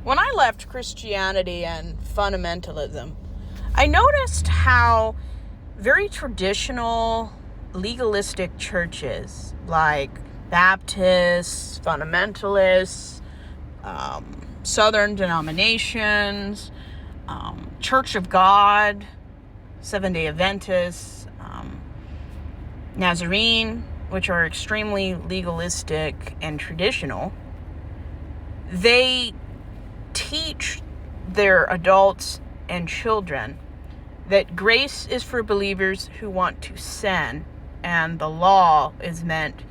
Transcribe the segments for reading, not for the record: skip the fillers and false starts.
When I left Christianity and fundamentalism, I noticed how very traditional, legalistic churches like Baptists, fundamentalists, Southern denominations, Church of God, Seventh-day Adventists, Nazarene, which are extremely legalistic and traditional, they teach their adults and children that grace is for believers who want to sin, and the law is meant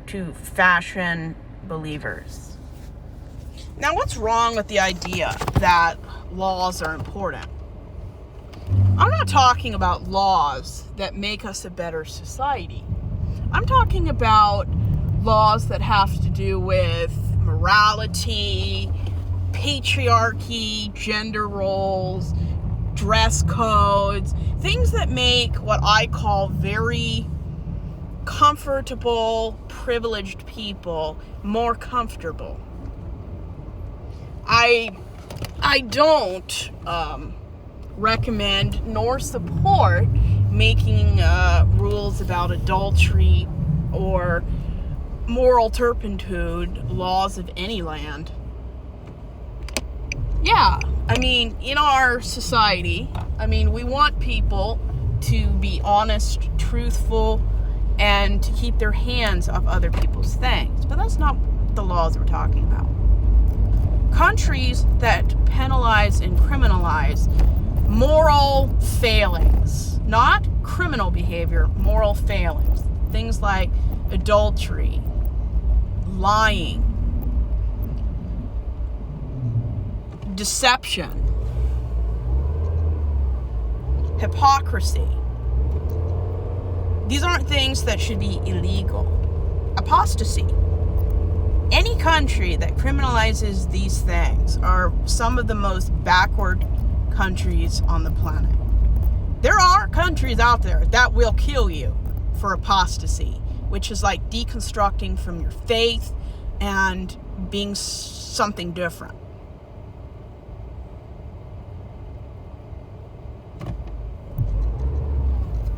to fashion believers. Now, what's wrong with the idea that laws are important? I'm not talking about laws that make us a better society. I'm talking about laws that have to do with morality, patriarchy, gender roles, dress codes, things that make what I call very comfortable, privileged people more comfortable. I don't recommend nor support making rules about adultery or moral turpitude laws of any land. Yeah, in our society, we want people to be honest, truthful, and to keep their hands off other people's things. But that's not the laws we're talking about. Countries that penalize and criminalize moral failings, not criminal behavior, moral failings. Things like adultery, lying, deception, hypocrisy. These aren't things that should be illegal. Apostasy. Any country that criminalizes these things are some of the most backward countries on the planet. There are countries out there that will kill you for apostasy, which is like deconstructing from your faith and being something different.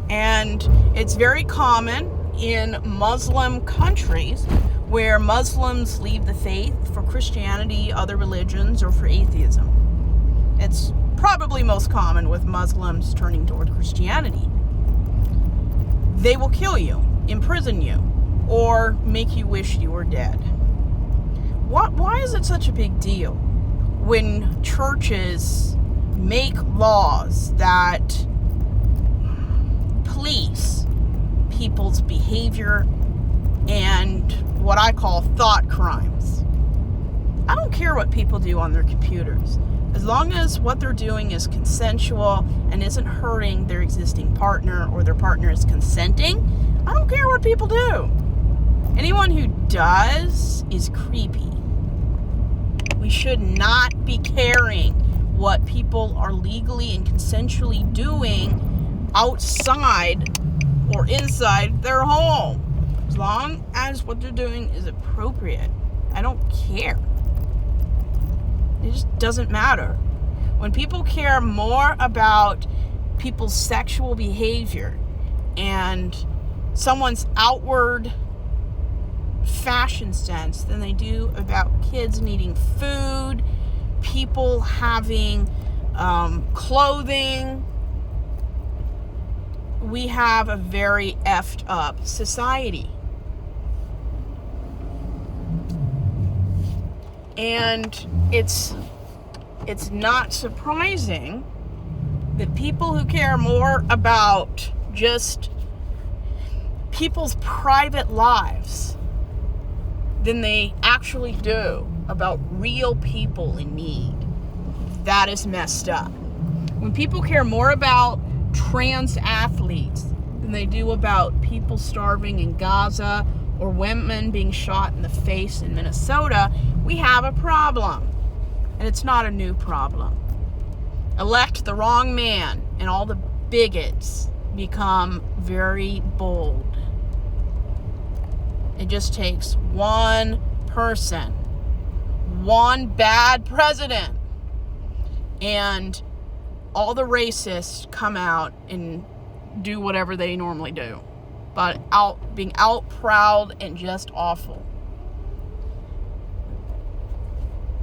And it's very common in Muslim countries where Muslims leave the faith for Christianity, other religions, or for atheism. It's probably most common with Muslims turning toward Christianity. They will kill you, imprison you, or make you wish you were dead. Why is it such a big deal when churches make laws that police people's behavior and what I call thought crimes? I don't care what people do on their computers. As long as what they're doing is consensual and isn't hurting their existing partner or their partner is consenting, I don't care what people do. Anyone who does is creepy. We should not be caring what people are legally and consensually doing outside or inside their home. As long as what they're doing is appropriate, I don't care. It just doesn't matter. When people care more about people's sexual behavior and someone's outward fashion sense than they do about kids needing food, people having clothing, we have a very effed up society. And it's not surprising that people who care more about just people's private lives than they actually do about real people in need, that is messed up. When people care more about trans athletes than they do about people starving in Gaza or women being shot in the face in Minnesota, we have a problem. And it's not a new problem. Elect the wrong man, and all the bigots become very bold. It just takes one person, one bad president and all the racists come out and do whatever they normally do, but being out proud and just awful.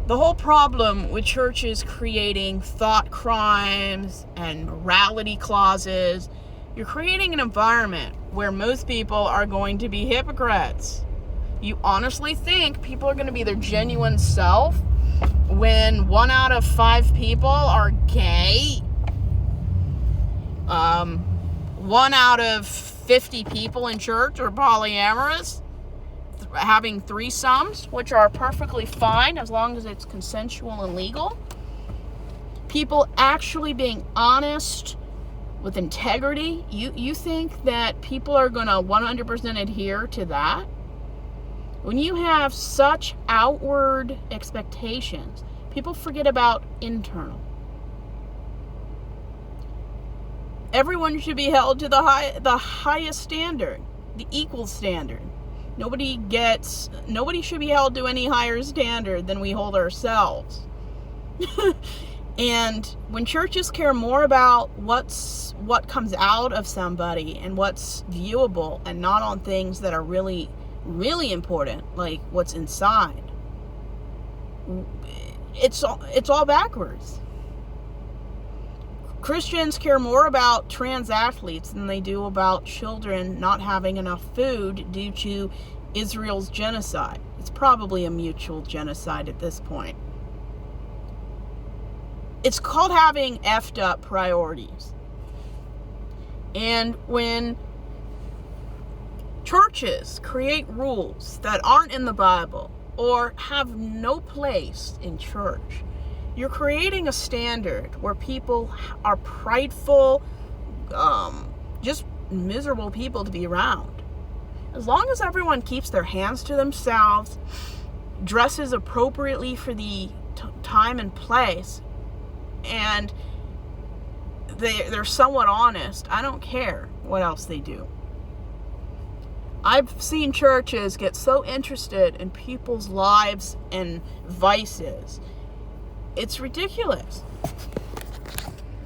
The whole problem with churches creating thought crimes and morality clauses, you're creating an environment where most people are going to be hypocrites. You honestly think people are going to be their genuine self when 1 out of 5 people are gay? 1 out of 50 people in church are polyamorous, having threesomes, which are perfectly fine as long as it's consensual and legal. People actually being honest with integrity. You think that people are going to 100% adhere to that? When you have such outward expectations, people forget about internal. Everyone should be held to the highest standard, the equal standard. Nobody should be held to any higher standard than we hold ourselves. And when churches care more about what comes out of somebody and what's viewable and not on things that are really, really important, like what's inside, it's all backwards. Christians care more about trans athletes than they do about children not having enough food due to Israel's genocide. It's probably a mutual genocide at this point. It's called having effed up priorities. And when churches create rules that aren't in the Bible or have no place in church, you're creating a standard where people are prideful, just miserable people to be around. As long as everyone keeps their hands to themselves, dresses appropriately for the time and place, and they're somewhat honest, I don't care what else they do. I've seen churches get so interested in people's lives and vices. It's ridiculous.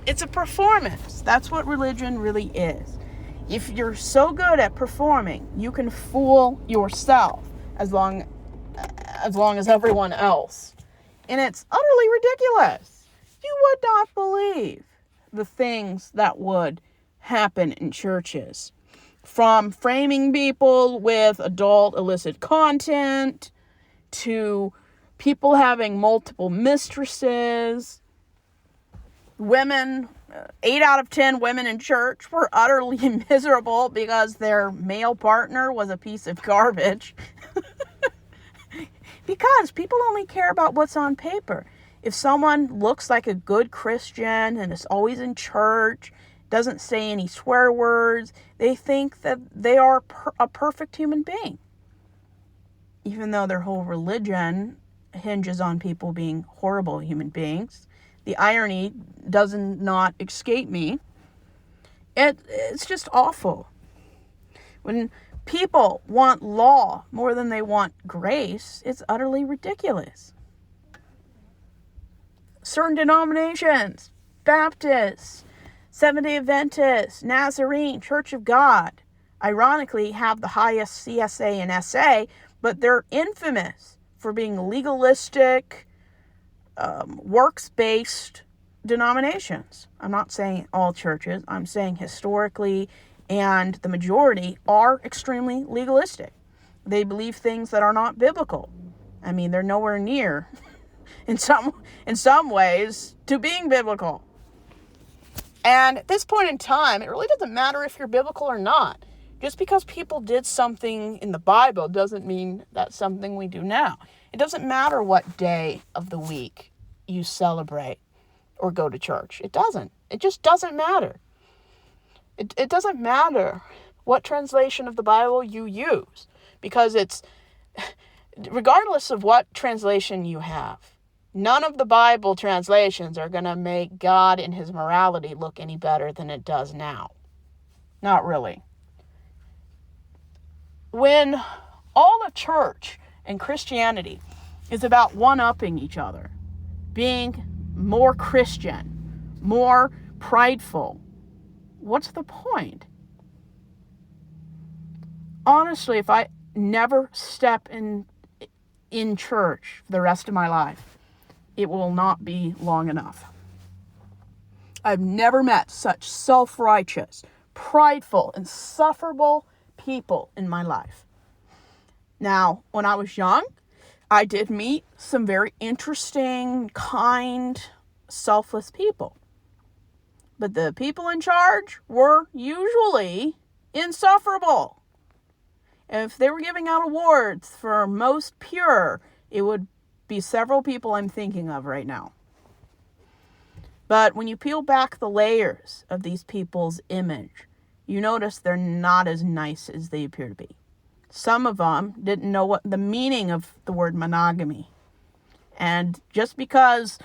It's a performance. That's what religion really is. If you're so good at performing, you can fool yourself as long as everyone else. And it's utterly ridiculous. You would not believe the things that would happen in churches. From framing people with adult illicit content to people having multiple mistresses. Women, 8 out of 10 women in church were utterly miserable because their male partner was a piece of garbage. Because people only care about what's on paper. If someone looks like a good Christian and is always in church, doesn't say any swear words, they think that they are a perfect human being. Even though their whole religion hinges on people being horrible human beings. The irony does not escape me. It's just awful. When people want law more than they want grace, it's utterly ridiculous. Certain denominations, Baptists, Seventh-day Adventists, Nazarene, Church of God, ironically have the highest CSA and SA, but they're infamous for being legalistic, works-based denominations. I'm not saying all churches. I'm saying historically, and the majority are extremely legalistic. They believe things that are not biblical. I mean, they're nowhere near, in some ways, to being biblical. And at this point in time, it really doesn't matter if you're biblical or not. Just because people did something in the Bible doesn't mean that's something we do now. It doesn't matter what day of the week you celebrate or go to church. It doesn't. It just doesn't matter. It doesn't matter what translation of the Bible you use, because it's, regardless of what translation you have, none of the Bible translations are going to make God and his morality look any better than it does now. Not really. When all of church and Christianity is about one-upping each other, being more Christian, more prideful. What's the point? Honestly, if I never step in church for the rest of my life, it will not be long enough. I've never met such self-righteous, prideful, insufferable people in my life. Now, when I was young, I did meet some very interesting, kind, selfless people. But the people in charge were usually insufferable. If they were giving out awards for most pure, it would be several people I'm thinking of right now. But when you peel back the layers of these people's image, you notice they're not as nice as they appear to be. Some of them didn't know what the meaning of the word monogamy. And just because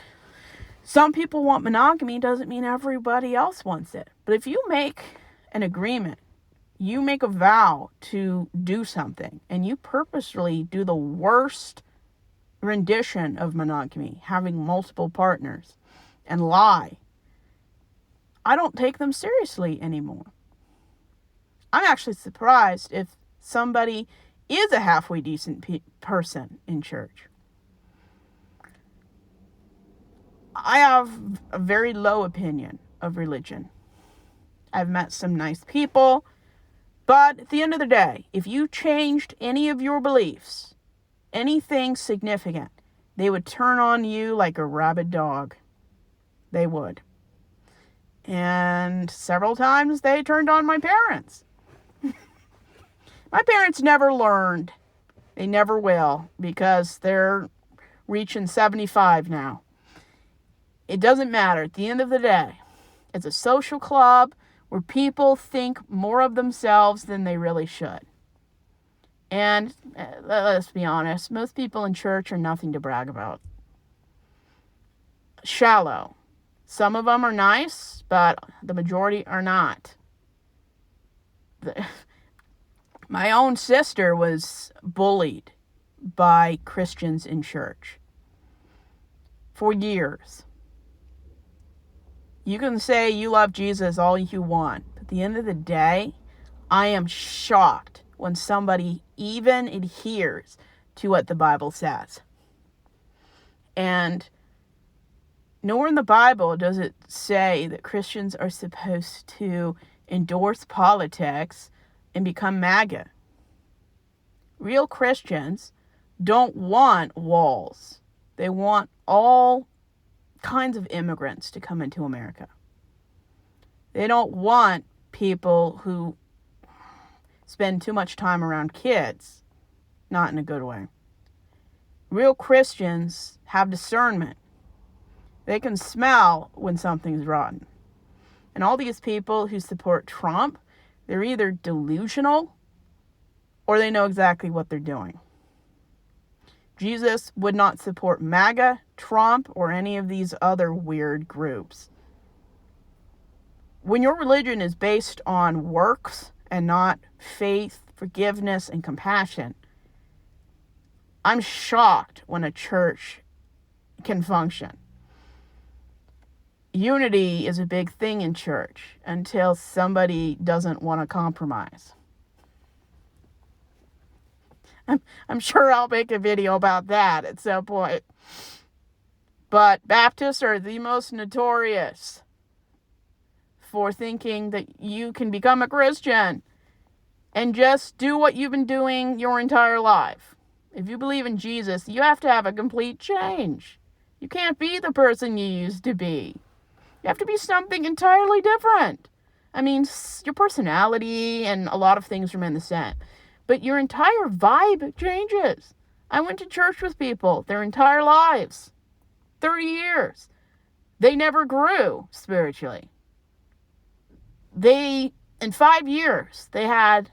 some people want monogamy doesn't mean everybody else wants it. But if you make an agreement, you make a vow to do something, and you purposely do the worst rendition of monogamy, having multiple partners, and lie, I don't take them seriously anymore. I'm actually surprised if somebody is a halfway decent person in church. I have a very low opinion of religion. I've met some nice people, but at the end of the day, if you changed any of your beliefs, anything significant, they would turn on you like a rabid dog. They would. And several times they turned on my parents. My parents never learned. They never will, because they're reaching 75 now. It doesn't matter. At the end of the day, it's a social club where people think more of themselves than they really should. And let's be honest, most people in church are nothing to brag about. Shallow. Some of them are nice, but the majority are not. My own sister was bullied by Christians in church for years. You can say you love Jesus all you want, but at the end of the day, I am shocked when somebody even adheres to what the Bible says. And nowhere in the Bible does it say that Christians are supposed to endorse politics and become MAGA. Real Christians don't want walls. They want all kinds of immigrants to come into America. They don't want people who spend too much time around kids, not in a good way. Real Christians have discernment. They can smell when something's rotten. And all these people who support Trump, they're either delusional or they know exactly what they're doing. Jesus would not support MAGA, Trump, or any of these other weird groups. When your religion is based on works and not faith, forgiveness, and compassion, I'm shocked when a church can function. Unity is a big thing in church until somebody doesn't want to compromise. I'm sure I'll make a video about that at some point. But Baptists are the most notorious for thinking that you can become a Christian and just do what you've been doing your entire life. If you believe in Jesus, you have to have a complete change. You can't be the person you used to be. You have to be something entirely different. I mean, your personality and a lot of things remain the same, but your entire vibe changes. I went to church with people their entire lives, 30 years. They never grew spiritually. In 5 years, they had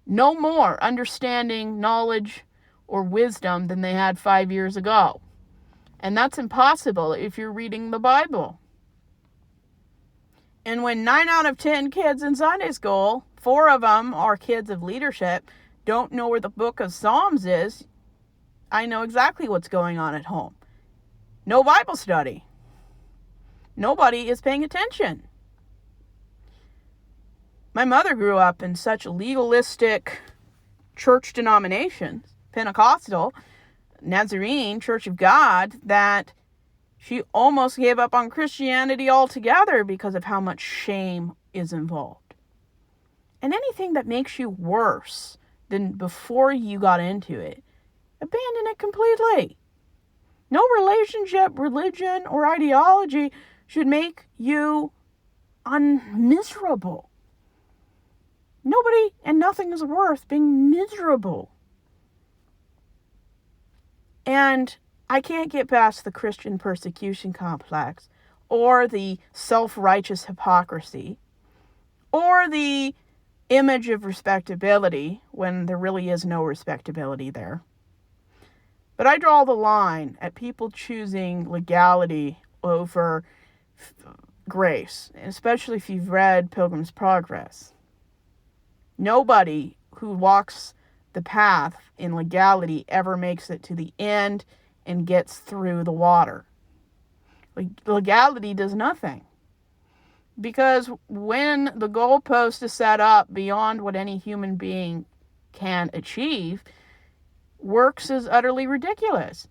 no more understanding, knowledge, or wisdom than they had 5 years ago. And that's impossible if you're reading the Bible. And when 9 out of 10 kids in Sunday school, 4 of them are kids of leadership, don't know where the book of Psalms is, I know exactly what's going on at home. No Bible study. Nobody is paying attention. My mother grew up in such legalistic church denominations, Pentecostal, Nazarene, Church of God, that she almost gave up on Christianity altogether because of how much shame is involved. And anything that makes you worse than before you got into it, abandon it completely. No relationship, religion, or ideology should make you miserable. Nobody and nothing is worth being miserable. And I can't get past the Christian persecution complex, or the self-righteous hypocrisy, or the image of respectability when there really is no respectability there. But I draw the line at people choosing legality over grace, especially if you've read Pilgrim's Progress. Nobody who walks the path in legality ever makes it to the end and gets through the water. Legality does nothing. Because when the goalpost is set up beyond what any human being can achieve, works is utterly ridiculous.